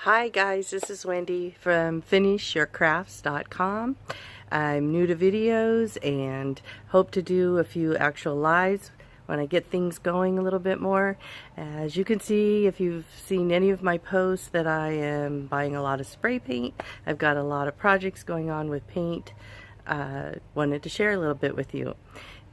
Hi guys, this is Wendy from FinishYourCrafts.com. I'm new to videos and hope to do a few actual lives when I get things going a little bit more. As you can see, if you've seen any of my posts, that I am buying a lot of spray paint. I've got a lot of projects going on with paint. Wanted to share a little bit with you.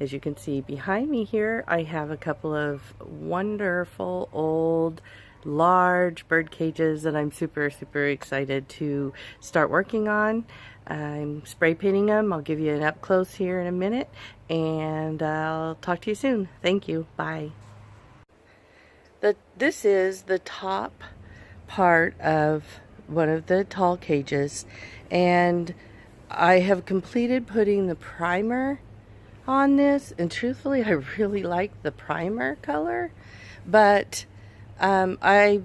As you can see behind me here, I have a couple of wonderful old large bird cages that I'm super excited to start working on. I'm spray painting them. I'll give you an up close here in a minute, and I'll talk to you soon. Thank you. Bye. This is the top part of one of the tall cages, and I have completed putting the primer on this, and truthfully I really like the primer color, but I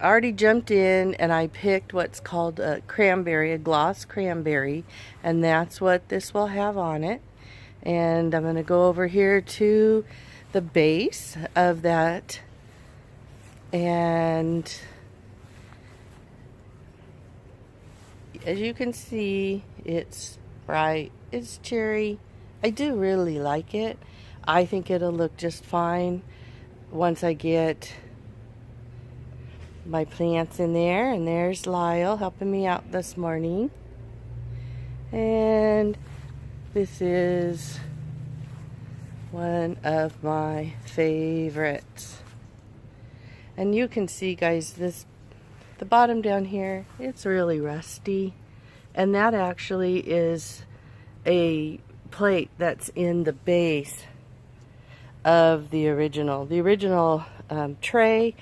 already jumped in and I picked what's called a cranberry, a gloss cranberry, and that's what this will have on it. And I'm going to go over here to the base of that, and as you can see, it's bright, it's cherry. I do really like it. I think it'll look just fine once I get my plants in there. And there's Lyle helping me out this morning. And this is one of my favorites. And you can see, guys, the bottom down here, it's really rusty. And that actually is a plate that's in the base of the original. The original tray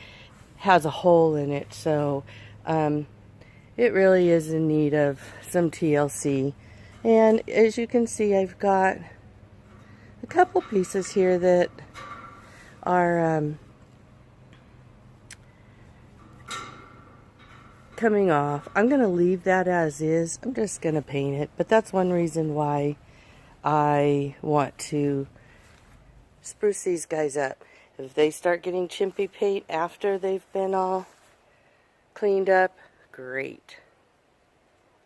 has a hole in it, so it really is in need of some TLC. And as you can see, I've got a couple pieces here that are coming off. I'm going to leave that as is. I'm just going to paint it, but that's one reason why I want to spruce these guys up. If they start getting chimpy paint after they've been all cleaned up, great.